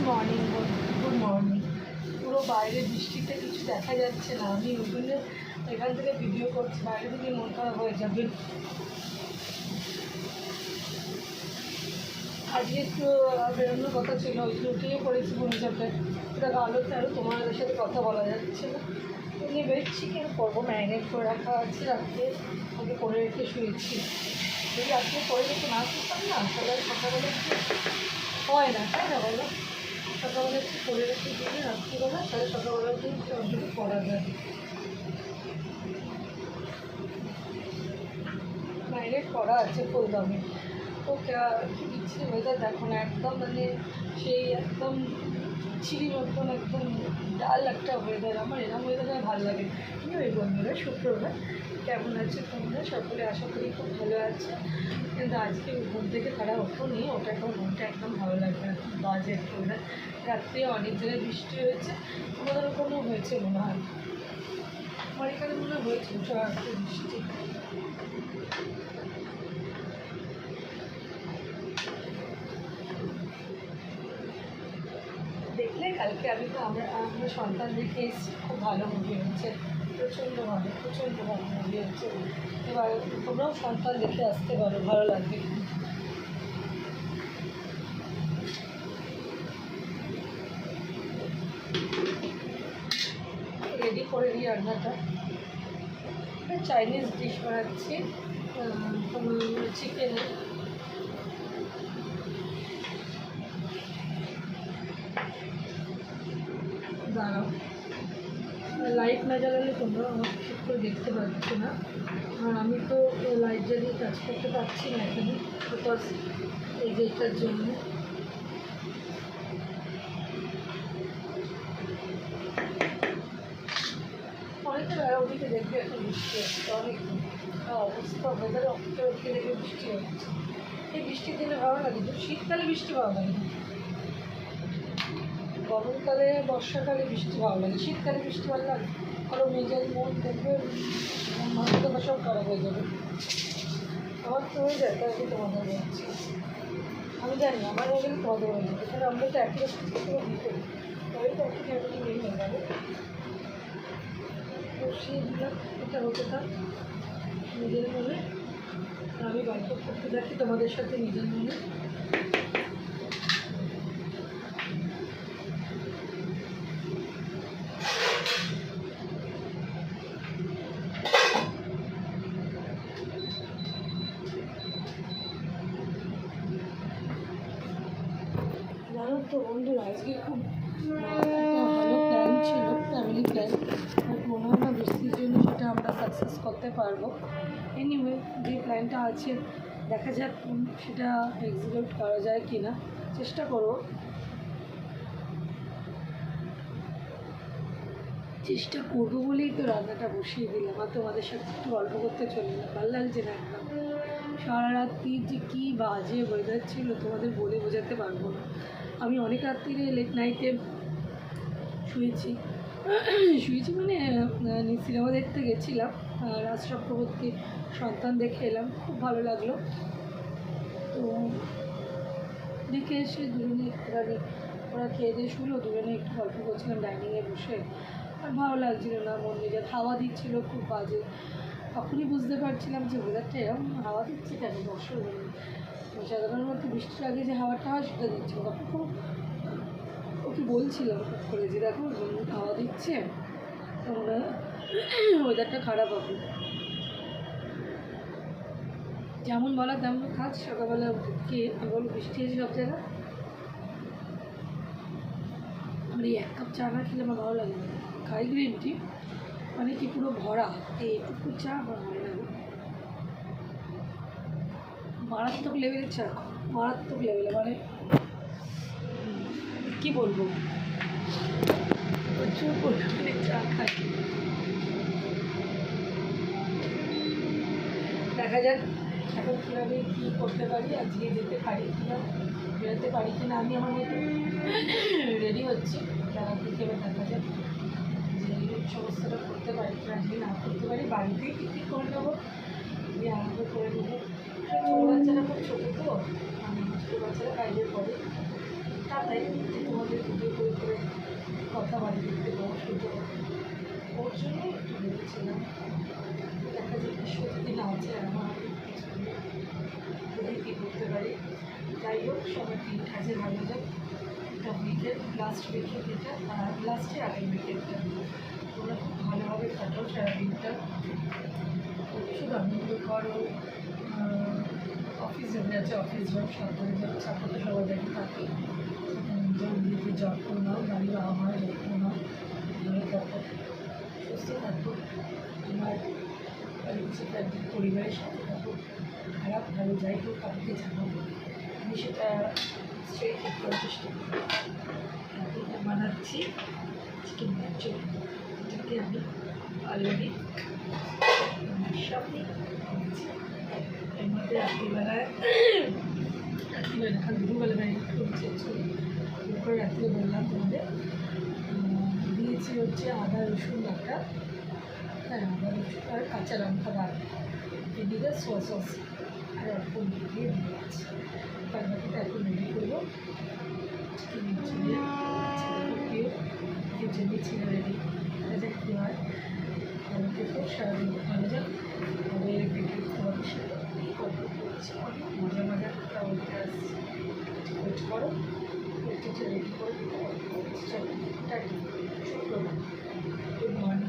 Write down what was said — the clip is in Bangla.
Morning, good morning. পুরো বাইরে বৃষ্টিতে কিছু দেখা যাচ্ছে না, আমি ওই জন্য এখান থেকে ভিডিও করছি, বাইরে থেকে মন খারাপ হয়ে যাবে। আজকে একটু বেরোনোর কথা ছিল, ওই উঠেই পড়েছি বোনের সাথে, ওটা আলোতে আরও তোমাদের সাথে কথা বলা যাচ্ছে না। এমনি বেরোচ্ছি, কেন করবো, ম্যারিনেট করে রাখা আছে, রাত্রে ওকে করে রেখে শুয়েছি। যদি আজকে করে রেখে না শুনতাম না, তাহলে সকালবেলা হয় না, তাই না বলো? সকালবেলা একটু করে রেখে দিলে রাত্রিবেলা, তাহলে সকালবেলা কিন্তু অন্তত করা যায়। ম্যারিনেট করা আছে ফুলদমে। তো কি বিচ্ছিরি ওয়েদার দেখো না, একদম মানে সেই একদম বিচ্ছিরি মতন একদম ডাল একটা ওয়েদার। আমার এরকম ওয়েদারে ভালো লাগে। ওই বন্ধুরা, শুক্রবার কেমন আছে তোমরা সকলে? আশা করি খুব ভালো আছে। কিন্তু আজকে ঘুম থেকে তারা ওঠোনি, ওটা এখন মনটা একদম ভালো লাগবে না, খুব বাজে একটা ওয়েদার। রাত্রে অনেক জায়গায় বৃষ্টি হয়েছে, আমাদের ওখানেও হয়েছে মনে হয়, আমার এখানে মনে হয় হয়েছে রাত্রে বৃষ্টি। দেখলে কালকে আমি তো আমরা সন্তান দেখে এসেছি, খুব ভালো মুভি হচ্ছে, প্রচণ্ড ভালো মুভি হচ্ছে। এবার তোমরাও সন্তান দেখে আসতে পারো, ভালো লাগবে। রেডি করে দিই রান্নাটা। চাইনিজ ডিশ বানাচ্ছি, চিকেনের। দাঁড়াও, লাইট না জ্বালালে তোমরা আমার ঠিক করে দেখতে পাচ্ছ না, আর আমি তো লাইট জ্বালিয়ে কাজ করতে পারছি না এখানে, বিকজ এই যেটার জন্য। অনেকটা বেড়া ওদিকে দেখবে এখন বৃষ্টি হচ্ছে, অনেক অবস্থা ওয়েদারে অনেকটা ওদিকে দেখবে বৃষ্টি হচ্ছে। এই বৃষ্টির দিনে ভালো লাগে, তো শীতকালে বৃষ্টি ভালো লাগে না, গরমকালে বর্ষাকালে বৃষ্টি ভালো লাগে, শীতকালে বৃষ্টি ভালো লাগে। আরও মেজাজ মন দেখবে মাথা সব খারাপ হয়ে যাবে। আমার তো হয়ে যায়, তাই আমি তোমাদের বলছি। আমি জানি আমার হয়ে গেলে তোমাদের হয়ে যাবে, কারণ আমরা তো একই রকম দিতে তবে তো একই ফ্যামিলি নিয়ে হয়ে যাবে। তো সেইগুলো এটা হতে থাক নিজের মনে, আমি গল্প করতে থাকি তোমাদের সাথে নিজের মনে। জানো তো বন্ধুরা, আজকে খুব ভালো প্ল্যান ছিল, ফ্যামিলি প্ল্যান, বাট মনে হয় না বৃষ্টির জন্য সেটা আমরা সাকসেস করতে পারবো। এনিওয়ে, যে প্ল্যানটা আছে দেখা যাক সেটা এক্সিকিউট করা যায় কি না, চেষ্টা করবো। চেষ্টা করবো বলেই তো রান্নাটা বসিয়ে দিলাম, আর তোমাদের সাথে একটু গল্প করতে চলে না, ভালো লাগছে না একদম। সারা রাত্রি যে কী বাজে ওয়েদার ছিল তোমাদের বলে বোঝাতে পারবো না। আমি অনেক রাত্রিরে লেট নাইটে শুয়েছি মানে সিনেমা দেখতে গেছিলাম, রাজ চক্রবর্তী সন্তান দেখে এলাম, খুব ভালো লাগলো। তো দেখে এসে দুজনে একটুখানি ওরা খেয়ে দিয়ে শুলো, দুজনে একটু গল্প করছিলাম ডাইনিংয়ে বসে, আর ভালো লাগছিলো না, মন মেজাজ হাওয়া দিচ্ছিলো খুব বাজে। তখনই বুঝতে পারছিলাম যে ওয়েদারটা এরকম হাওয়া দিচ্ছে কেন, বর্ষার সাধারণত বৃষ্টির আগে যে হাওয়াটা হয় সেটা দিচ্ছিল। তখন খুব ওকে বলছিলাম খুব করে যে দেখো হাওয়া দিচ্ছে, তোমরা ওয়েদারটা খারাপ হবে। যেমন বলা তেমন কাজ, সকালবেলা কে বলো বৃষ্টি হয়েছে সব জায়গায়। আমার এই 1 কাপ চা না খেলে আমার ভালো লাগে না, খাই গ্রিন টি, মানে কি পুরো ভরা, এইটুকু চা আমার ভালো লাগে। মারাত্মক লেভেলের চা, মারাত্মক লেভেলে, মানে কী বলবো, প্রচুর পরিমাণে চা খাই। দেখা যাক এখন কীভাবে কী করতে পারি, আজকে যেতে পারি কিনা, বেরোতে পারি কিনা। আমি আমার মতো রেডি হচ্ছি, বিকেলে দেখা যাক যে সমস্তটা করতে পারি কিনা। যদি না করতে পারি বাড়িতেই টিকিট করে নেবো, দিয়ে আনন্দ করে নেবো। ছোটো বাচ্চারা খুব ছোটো তো, ছোটো বাচ্চারা বাইরে পড়ে, তাই তোমাদের তো ওর জন্য একটু ভেবেছিলাম দেখা যায় কি সত্যি না আছে আমার যদি কী করতে পারি। যাই হোক সবার দিন কাজে ভালো যাক। এটা উইকের লাস্ট উইকেট এটা, আর লাস্টে আগের উইকেটটা তোমরা খুব ভালোভাবে কাটাও সারাদিনটা, শুধু আনন্দ করো। অফিস যাদের আছে অফিস যাও, সাবধানে যাও, সাপোর্টে সবাই দেখে থাকি। নিজের নিজেকে যত্ন নাও, বাড়ি বাবা মায়ের যত্ন নাও, ভালো থাকো, সুস্থ থাকো, তোমার পরিবারের সাথে থাকো। খারাপ ভালো যাই হোক আমাকে জানাবো, আমি সেটা নিশ্চয়ই ঠিক করার চেষ্টা করি। এখন বানাচ্ছি চিকেন ম্যাঞ্চুরি, এটাকে আমি অলরেডি সামনে করেছি। এর মধ্যে রাত্রিবেলায় দুপুরবেলা চেঞ্জ করি, দুপুরে রাত্রে বললাম তোমাদের দিয়েছি হচ্ছে আদা রসুন বাটা, হ্যাঁ আদা রসুন আর কাঁচা লঙ্কা বাটা, এদিকে সোয়া সস আর অল্প দিয়ে দিয়েছি। বাকিটা এখন রেডি করবো। চিকেন ছেলে প্রিয় জন্য ছেলে রেডি যাতে কী হয় ভালো থেকো, সারাদিন ভালো যাক। তবে তোমাদের সাথে গল্প করছি, অনেক মজা মজা কথা বলতে আসছি। ওয়েট করো, ওয়েটটা রেডি করে চলো, শুক্রবার, গুড মর্নিং।